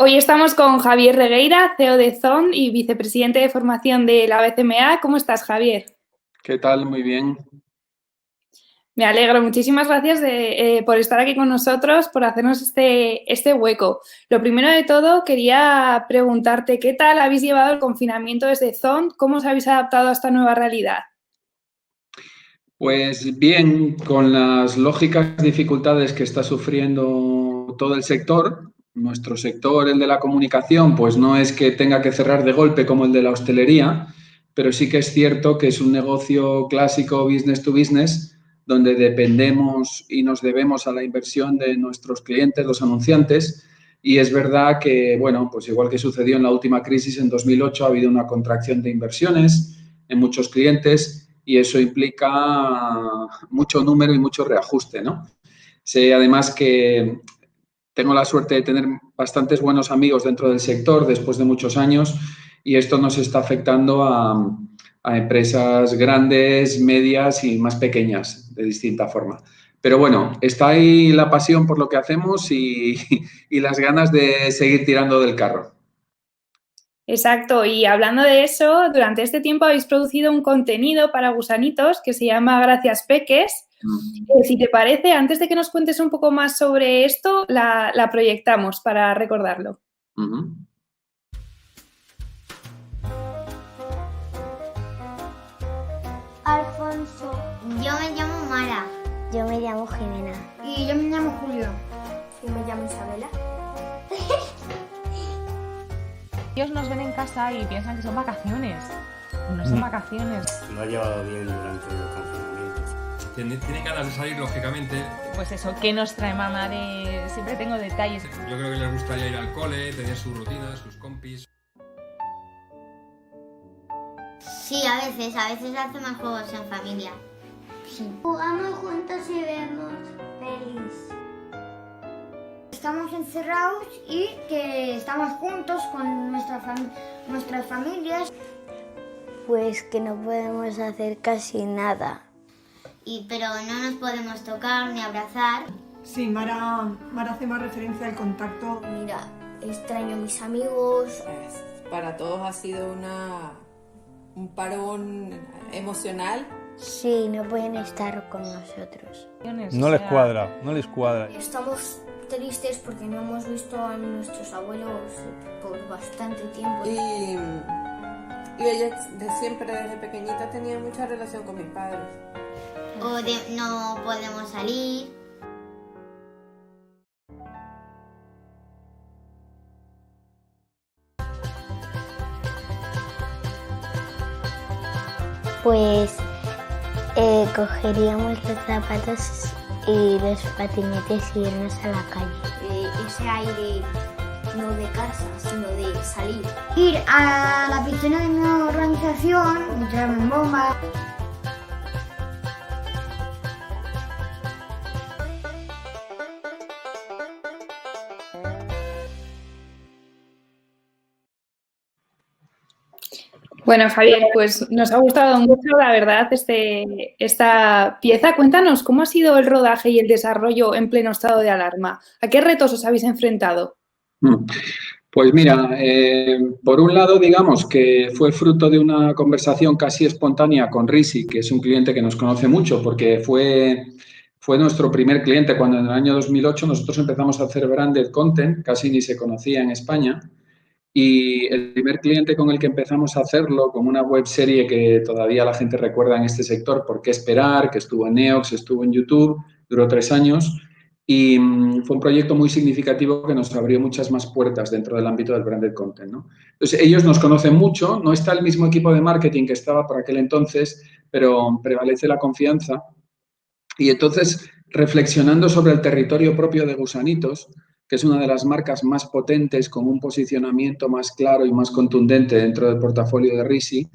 Hoy estamos con Javier Regueira, CEO de Zon y vicepresidente de formación de la BCMA. ¿Cómo estás, Javier? ¿Qué tal? Muy bien. Me alegro. Muchísimas gracias por estar aquí con nosotros, por hacernos este hueco. Lo primero de todo, quería preguntarte, ¿qué tal habéis llevado el confinamiento desde Zon? ¿Cómo os habéis adaptado a esta nueva realidad? Pues bien, con las lógicas dificultades que está sufriendo todo el sector, nuestro sector, el de la comunicación, pues no es que tenga que cerrar de golpe como el de la hostelería, pero sí que es cierto que es un negocio clásico business to business, donde dependemos y nos debemos a la inversión de nuestros clientes, los anunciantes. Y es verdad que, bueno, pues igual que sucedió en la última crisis en 2008, ha habido una contracción de inversiones en muchos clientes y eso implica mucho número y mucho reajuste, ¿no? Sé además que tengo la suerte de tener bastantes buenos amigos dentro del sector después de muchos años y esto nos está afectando a empresas grandes, medias y más pequeñas de distinta forma. Pero bueno, está ahí la pasión por lo que hacemos y las ganas de seguir tirando del carro. Exacto, y hablando de eso, durante este tiempo habéis producido un contenido para gusanitos que se llama Gracias Peques. Si te parece, antes de que nos cuentes un poco más sobre esto, la proyectamos para recordarlo. Alfonso. Yo me llamo Mara. Yo me llamo Jimena. Y yo me llamo Julio. Yo me llamo Isabela. Ellos nos ven en casa y piensan que son vacaciones. No son vacaciones. Lo ha llevado bien durante el confinamiento. Tiene ganas de salir, lógicamente. Pues eso, ¿qué nos trae mamá de...? Siempre tengo detalles. Yo creo que les gustaría ir al cole, tener sus rutinas, sus compis. Sí, a veces hacemos juegos en familia. Sí. Jugamos juntos y vemos pelis. Estamos encerrados y que estamos juntos con nuestras familias. Pues que no podemos hacer casi nada. Pero no nos podemos tocar ni abrazar. Sí, Mara hace más referencia al contacto. Mira, extraño a mis amigos. Para todos ha sido un parón emocional. Sí, no pueden estar con nosotros. No les cuadra. Estamos tristes porque no hemos visto a nuestros abuelos por bastante tiempo. Y ella siempre desde pequeñita tenía mucha relación con mis padres. No podemos salir. Pues cogeríamos los zapatos y los patinetes y irnos a la calle. Ese aire no de casa, sino de salir. Ir a la piscina de mi organización, echarme en bomba. Bueno, Javier, pues nos ha gustado mucho, la verdad, esta pieza. Cuéntanos, ¿cómo ha sido el rodaje y el desarrollo en pleno estado de alarma? ¿A qué retos os habéis enfrentado? Pues mira, por un lado, digamos que fue fruto de una conversación casi espontánea con Risi, que es un cliente que nos conoce mucho, porque fue nuestro primer cliente cuando en el año 2008 nosotros empezamos a hacer branded content, casi ni se conocía en España. Y el primer cliente con el que empezamos a hacerlo, con una web serie que todavía la gente recuerda en este sector, ¿Por qué esperar?, que estuvo en Neox, estuvo en YouTube, duró 3 años y fue un proyecto muy significativo que nos abrió muchas más puertas dentro del ámbito del branded content, ¿no? Entonces, ellos nos conocen mucho, no está el mismo equipo de marketing que estaba por aquel entonces, pero prevalece la confianza. Y entonces, reflexionando sobre el territorio propio de Gusanitos, que es una de las marcas más potentes con un posicionamiento más claro y más contundente dentro del portafolio de Risi,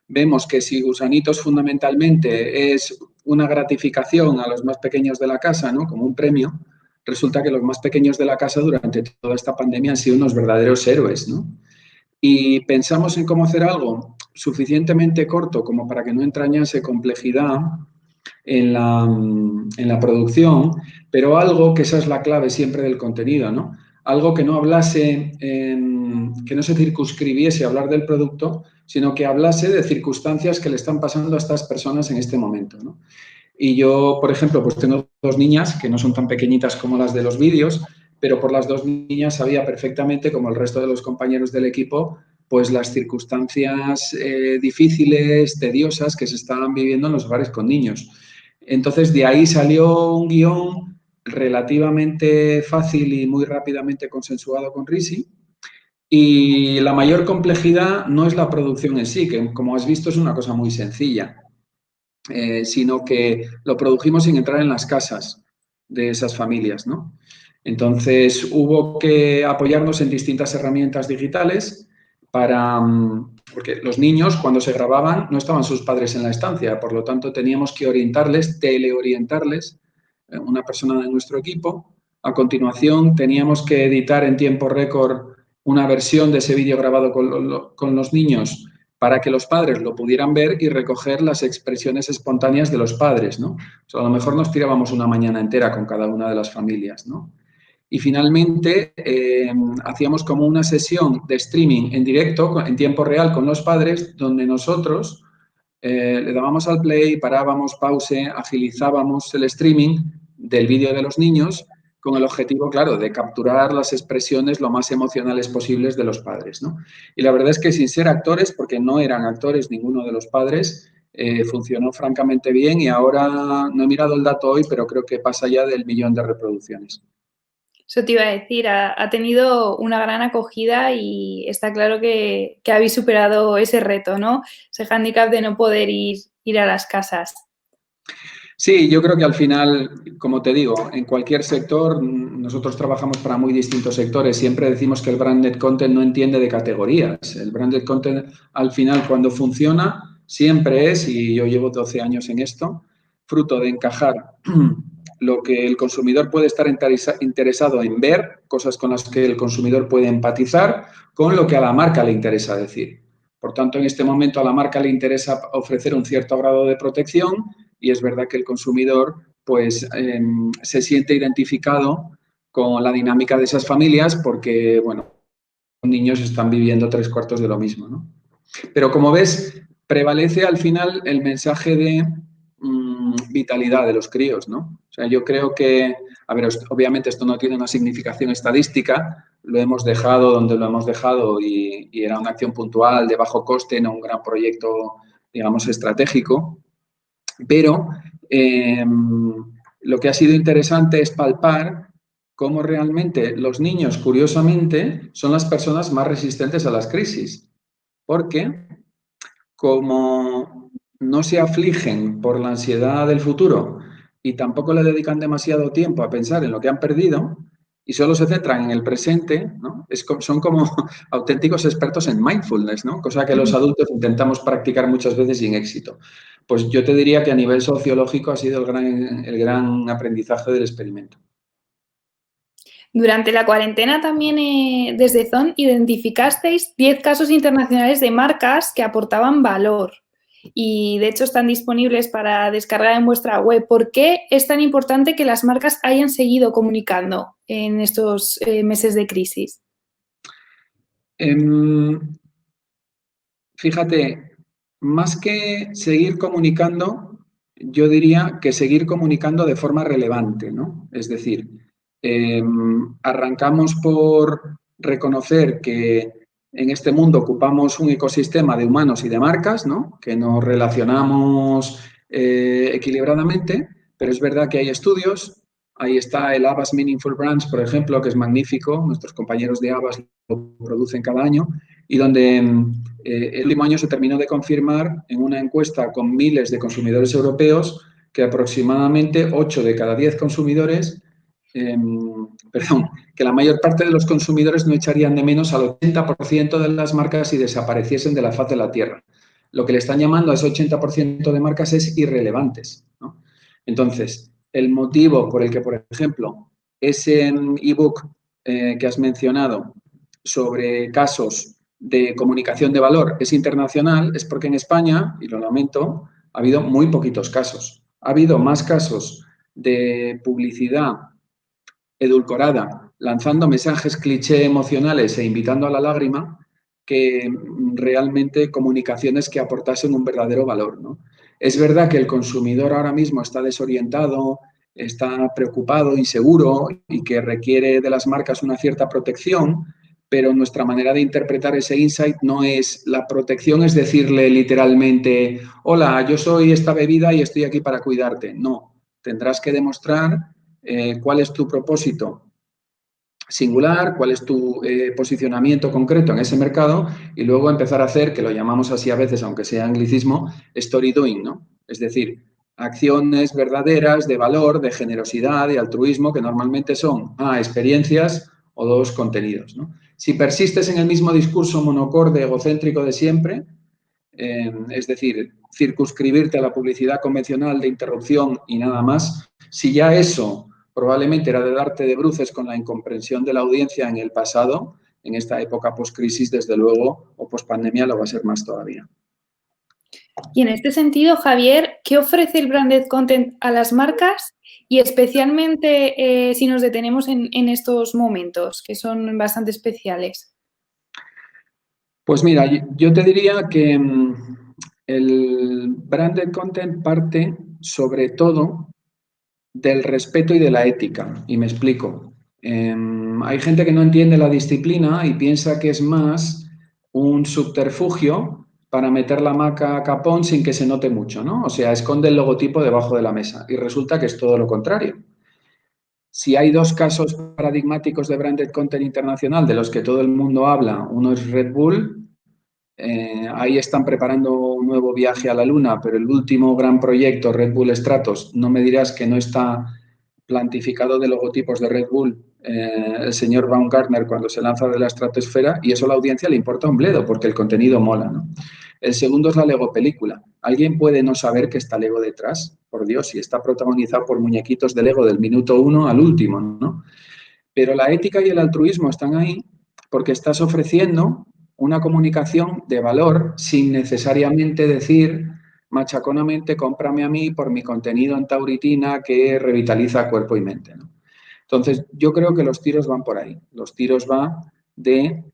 vemos que si Gusanitos fundamentalmente es una gratificación a los más pequeños de la casa, ¿no?, como un premio, resulta que los más pequeños de la casa durante toda esta pandemia han sido unos verdaderos héroes, ¿no? Y pensamos en cómo hacer algo suficientemente corto como para que no entrañase complejidad en la producción, pero algo que esa es la clave siempre del contenido, ¿no? algo que no hablase, que no se circunscribiese a hablar del producto, sino que hablase de circunstancias que le están pasando a estas personas en este momento, ¿no? Y yo, por ejemplo, pues tengo 2 niñas que no son tan pequeñitas como las de los vídeos, pero por las 2 niñas sabía perfectamente, como el resto de los compañeros del equipo, pues las circunstancias difíciles, tediosas que se estaban viviendo en los hogares con niños. Entonces, de ahí salió un guión relativamente fácil y muy rápidamente consensuado con Risi. Y la mayor complejidad no es la producción en sí, que como has visto es una cosa muy sencilla, sino que lo produjimos sin entrar en las casas de esas familias, ¿no? Entonces, hubo que apoyarnos en distintas herramientas digitales porque los niños, cuando se grababan, no estaban sus padres en la estancia, por lo tanto, teníamos que orientarles, teleorientarles, una persona de nuestro equipo. A continuación, teníamos que editar en tiempo récord una versión de ese vídeo grabado con los niños para que los padres lo pudieran ver y recoger las expresiones espontáneas de los padres, ¿no? O sea, a lo mejor nos tirábamos una mañana entera con cada una de las familias, ¿no? Y finalmente hacíamos como una sesión de streaming en directo, en tiempo real con los padres, donde nosotros le dábamos al play, parábamos, pause, agilizábamos el streaming del vídeo de los niños con el objetivo, claro, de capturar las expresiones lo más emocionales posibles de los padres, ¿no? Y la verdad es que sin ser actores, porque no eran actores ninguno de los padres, funcionó francamente bien y ahora, no he mirado el dato hoy, pero creo que pasa ya del 1.000.000 de reproducciones. Eso te iba a decir, ha tenido una gran acogida y está claro que habéis superado ese reto, ¿no? Ese hándicap de no poder ir a las casas. Sí, yo creo que al final, como te digo, en cualquier sector, nosotros trabajamos para muy distintos sectores. Siempre decimos que el branded content no entiende de categorías. El branded content, al final, cuando funciona, siempre es, y yo llevo 12 años en esto, fruto de encajar lo que el consumidor puede estar interesado en ver, cosas con las que el consumidor puede empatizar, con lo que a la marca le interesa decir. Por tanto, en este momento a la marca le interesa ofrecer un cierto grado de protección y es verdad que el consumidor pues, se siente identificado con la dinámica de esas familias porque, bueno, los niños están viviendo 3/4 de lo mismo, ¿no? Pero como ves, prevalece al final el mensaje de vitalidad de los críos, ¿no? O sea, yo creo que, a ver, obviamente esto no tiene una significación estadística, lo hemos dejado donde lo hemos dejado y era una acción puntual de bajo coste, no un gran proyecto, digamos, estratégico, pero lo que ha sido interesante es palpar cómo realmente los niños, curiosamente, son las personas más resistentes a las crisis, porque como no se afligen por la ansiedad del futuro y tampoco le dedican demasiado tiempo a pensar en lo que han perdido y solo se centran en el presente, ¿no? Son como auténticos expertos en mindfulness, ¿no? Cosa que los adultos intentamos practicar muchas veces sin éxito. Pues yo te diría que a nivel sociológico ha sido el gran aprendizaje del experimento. Durante la cuarentena también desde Zon identificasteis 10 casos internacionales de marcas que aportaban valor y de hecho están disponibles para descargar en vuestra web. ¿Por qué es tan importante que las marcas hayan seguido comunicando en estos meses de crisis? Fíjate, más que seguir comunicando, yo diría que seguir comunicando de forma relevante, ¿no? Es decir, arrancamos por reconocer que en este mundo ocupamos un ecosistema de humanos y de marcas, ¿no? Que nos relacionamos equilibradamente, pero es verdad que hay estudios. Ahí está el Havas Meaningful Brands, por ejemplo, que es magnífico. Nuestros compañeros de Havas lo producen cada año y donde el último año se terminó de confirmar en una encuesta con miles de consumidores europeos que aproximadamente 8 de cada 10 consumidores que la mayor parte de los consumidores no echarían de menos al 80% de las marcas si desapareciesen de la faz de la Tierra. Lo que le están llamando a ese 80% de marcas es irrelevantes, ¿no? Entonces, el motivo por el que, por ejemplo, ese ebook que has mencionado sobre casos de comunicación de valor es internacional es porque en España, y lo lamento, ha habido muy poquitos casos. Ha habido más casos de publicidad edulcorada lanzando mensajes cliché emocionales e invitando a la lágrima que realmente comunicaciones que aportasen un verdadero valor, ¿no? Es verdad que el consumidor ahora mismo está desorientado, está preocupado, inseguro y que requiere de las marcas una cierta protección, pero nuestra manera de interpretar ese insight no es la protección, es decirle literalmente, hola, yo soy esta bebida y estoy aquí para cuidarte. No, tendrás que demostrar cuál es tu propósito singular, cuál es tu posicionamiento concreto en ese mercado y luego empezar a hacer, que lo llamamos así a veces, aunque sea anglicismo, story doing, ¿no? Es decir, acciones verdaderas de valor, de generosidad, de altruismo, que normalmente son experiencias o dos, contenidos, ¿no? Si persistes en el mismo discurso monocorde, egocéntrico de siempre, es decir, circunscribirte a la publicidad convencional de interrupción y nada más, si ya eso probablemente era de darte de bruces con la incomprensión de la audiencia en el pasado, en esta época post-crisis, desde luego, o post-pandemia, lo va a ser más todavía. Y en este sentido, Javier, ¿qué ofrece el branded content a las marcas? Y especialmente si nos detenemos en estos momentos, que son bastante especiales. Pues mira, yo te diría que el branded content parte sobre todo del respeto y de la ética, y me explico. Hay gente que no entiende la disciplina y piensa que es más un subterfugio para meter la marca a capón sin que se note mucho, ¿no? O sea, esconde el logotipo debajo de la mesa y resulta que es todo lo contrario. Si hay dos casos paradigmáticos de branded content internacional de los que todo el mundo habla, uno es Red Bull. Ahí están preparando un nuevo viaje a la Luna, pero el último gran proyecto, Red Bull Stratos, no me dirás que no está plantificado de logotipos de Red Bull el señor Baumgartner cuando se lanza de la estratosfera, y eso a la audiencia le importa un bledo porque el contenido mola, ¿no? El segundo es la Lego película. ¿Alguien puede no saber que está Lego detrás? Por Dios, y está protagonizado por muñequitos de Lego del minuto 1 al último, ¿no? Pero la ética y el altruismo están ahí porque estás ofreciendo una comunicación de valor sin necesariamente decir machaconamente cómprame a mí por mi contenido en tauritina que revitaliza cuerpo y mente, ¿no? Entonces, yo creo que los tiros van por ahí. Los tiros van de,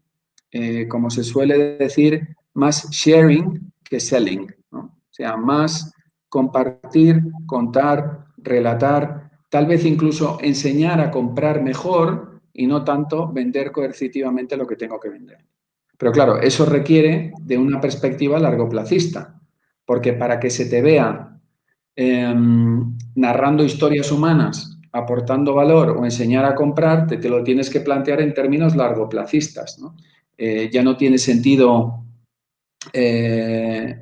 como se suele decir, más sharing que selling, ¿no? O sea, más compartir, contar, relatar, tal vez incluso enseñar a comprar mejor y no tanto vender coercitivamente lo que tengo que vender. Pero claro, eso requiere de una perspectiva largoplacista, porque para que se te vea narrando historias humanas, aportando valor o enseñar a comprar, te lo tienes que plantear en términos largoplacistas, ¿no? Ya no tiene sentido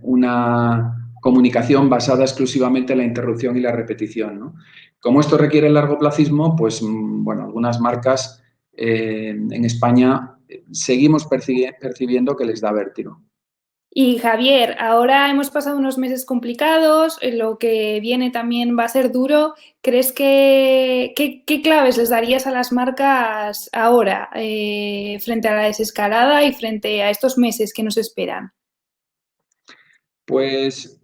una comunicación basada exclusivamente en la interrupción y la repetición, ¿no? Como esto requiere el largoplacismo, pues, bueno, algunas marcas en España seguimos percibiendo que les da vértigo. Y Javier, ahora hemos pasado unos meses complicados, lo que viene también va a ser duro. ¿Crees que qué claves les darías a las marcas ahora frente a la desescalada y frente a estos meses que nos esperan? Pues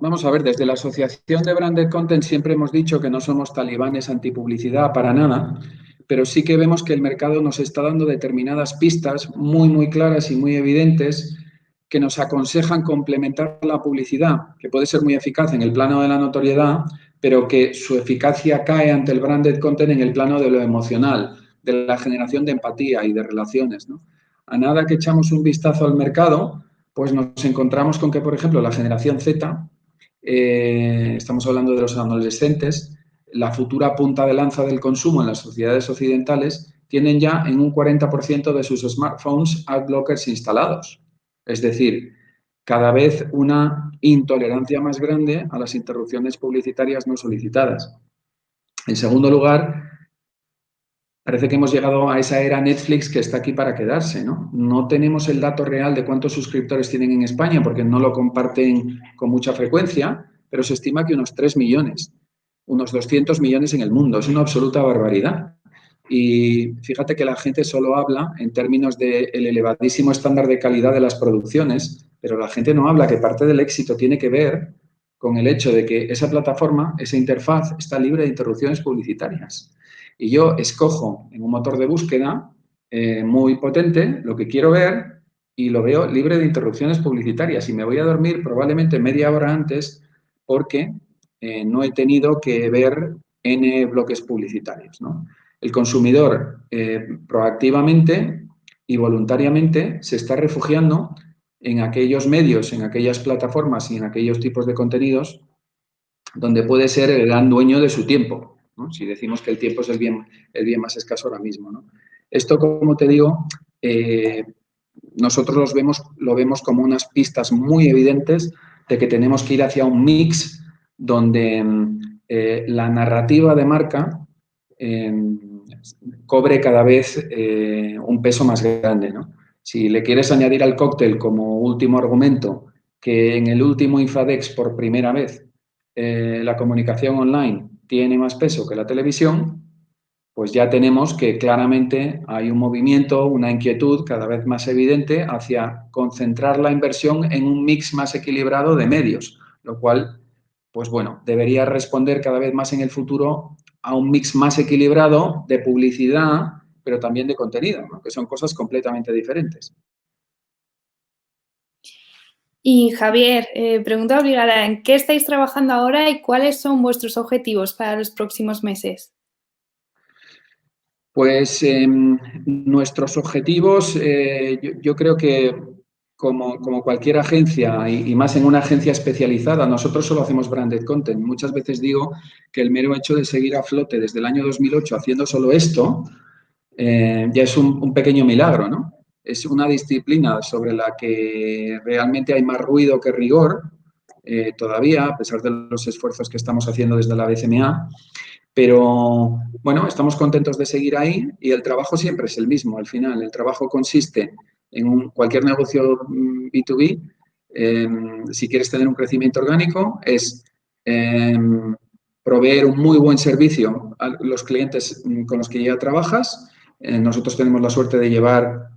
vamos a ver, desde la Asociación de Branded Content siempre hemos dicho que no somos talibanes antipublicidad para nada, pero sí que vemos que el mercado nos está dando determinadas pistas muy claras y muy evidentes que nos aconsejan complementar la publicidad, que puede ser muy eficaz en el plano de la notoriedad, pero que su eficacia cae ante el branded content en el plano de lo emocional, de la generación de empatía y de relaciones, ¿no? A nada que echamos un vistazo al mercado, pues nos encontramos con que, por ejemplo, la generación Z, estamos hablando de los adolescentes, la futura punta de lanza del consumo en las sociedades occidentales, tienen ya en un 40% de sus smartphones adblockers instalados. Es decir, cada vez una intolerancia más grande a las interrupciones publicitarias no solicitadas. En segundo lugar, parece que hemos llegado a esa era Netflix que está aquí para quedarse, ¿no? No tenemos el dato real de cuántos suscriptores tienen en España porque no lo comparten con mucha frecuencia, pero se estima que unos 3 millones, unos 200 millones en el mundo. Es una absoluta barbaridad. Y fíjate que la gente solo habla en términos del elevadísimo estándar de calidad de las producciones, pero la gente no habla que parte del éxito tiene que ver con el hecho de que esa plataforma, esa interfaz, está libre de interrupciones publicitarias. Y yo escojo en un motor de búsqueda muy potente lo que quiero ver y lo veo libre de interrupciones publicitarias. Y me voy a dormir probablemente media hora antes porque no he tenido que ver N bloques publicitarios, ¿no? El consumidor proactivamente y voluntariamente se está refugiando en aquellos medios, en aquellas plataformas y en aquellos tipos de contenidos donde puede ser el gran dueño de su tiempo, ¿no? Si decimos que el tiempo es el bien más escaso ahora mismo, ¿no? Esto, como te digo, nosotros lo vemos como unas pistas muy evidentes de que tenemos que ir hacia un mix donde la narrativa de marca cobre cada vez un peso más grande, ¿no? Si le quieres añadir al cóctel como último argumento que en el último IFADEX por primera vez la comunicación online tiene más peso que la televisión, pues ya tenemos que claramente hay un movimiento, una inquietud cada vez más evidente hacia concentrar la inversión en un mix más equilibrado de medios, lo cual, pues bueno, debería responder cada vez más en el futuro a un mix más equilibrado de publicidad, pero también de contenido, ¿no? Que son cosas completamente diferentes. Y Javier, pregunta obligada, ¿en qué estáis trabajando ahora y cuáles son vuestros objetivos para los próximos meses? Pues nuestros objetivos, yo creo que como cualquier agencia y más en una agencia especializada, nosotros solo hacemos branded content. Muchas veces digo que el mero hecho de seguir a flote desde el año 2008 haciendo solo esto ya es un pequeño milagro, ¿no? Es una disciplina sobre la que realmente hay más ruido que rigor todavía, a pesar de los esfuerzos que estamos haciendo desde la BCMA. Pero, bueno, estamos contentos de seguir ahí y el trabajo siempre es el mismo. Al final, el trabajo consiste en cualquier negocio B2B. Si quieres tener un crecimiento orgánico, es proveer un muy buen servicio a los clientes con los que ya trabajas. Nosotros tenemos la suerte de llevar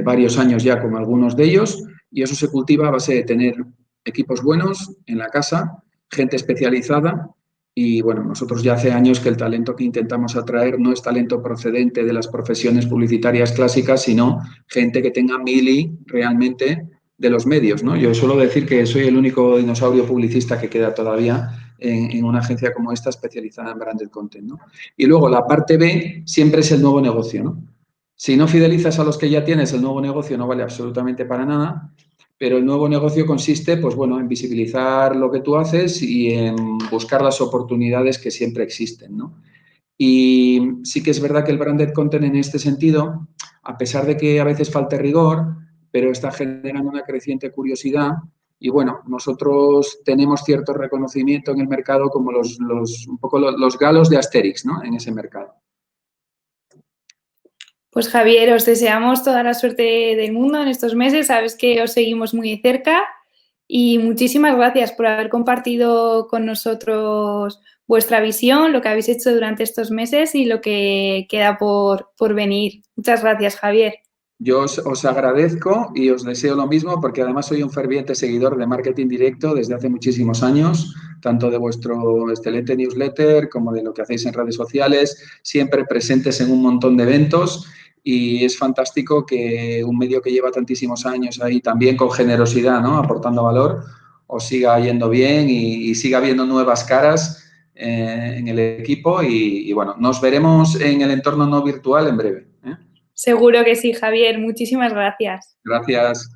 varios años ya con algunos de ellos y eso se cultiva a base de tener equipos buenos en la casa, gente especializada. Y, bueno, nosotros ya hace años que el talento que intentamos atraer no es talento procedente de las profesiones publicitarias clásicas, sino gente que tenga mili realmente de los medios, ¿no? Yo suelo decir que soy el único dinosaurio publicista que queda todavía en una agencia como esta especializada en branded content, ¿no? Y luego la parte B siempre es el nuevo negocio, ¿no? Si no fidelizas a los que ya tienes, el nuevo negocio no vale absolutamente para nada. Pero el nuevo negocio consiste, pues bueno, en visibilizar lo que tú haces y en buscar las oportunidades que siempre existen, ¿no? Y sí que es verdad que el branded content en este sentido, a pesar de que a veces falte rigor, pero está generando una creciente curiosidad y, bueno, nosotros tenemos cierto reconocimiento en el mercado como un poco los galos de Asterix, ¿no? En ese mercado. Pues Javier, os deseamos toda la suerte del mundo en estos meses. Sabes que os seguimos muy de cerca y muchísimas gracias por haber compartido con nosotros vuestra visión, lo que habéis hecho durante estos meses y lo que queda por venir. Muchas gracias, Javier. Yo os agradezco y os deseo lo mismo porque además soy un ferviente seguidor de marketing directo desde hace muchísimos años, tanto de vuestro excelente newsletter como de lo que hacéis en redes sociales, siempre presentes en un montón de eventos. Y es fantástico que un medio que lleva tantísimos años ahí también con generosidad, ¿no? Aportando valor, os siga yendo bien y siga habiendo nuevas caras en el equipo. Y bueno, nos veremos en el entorno no virtual en breve, ¿eh? Seguro que sí, Javier. Muchísimas gracias. Gracias.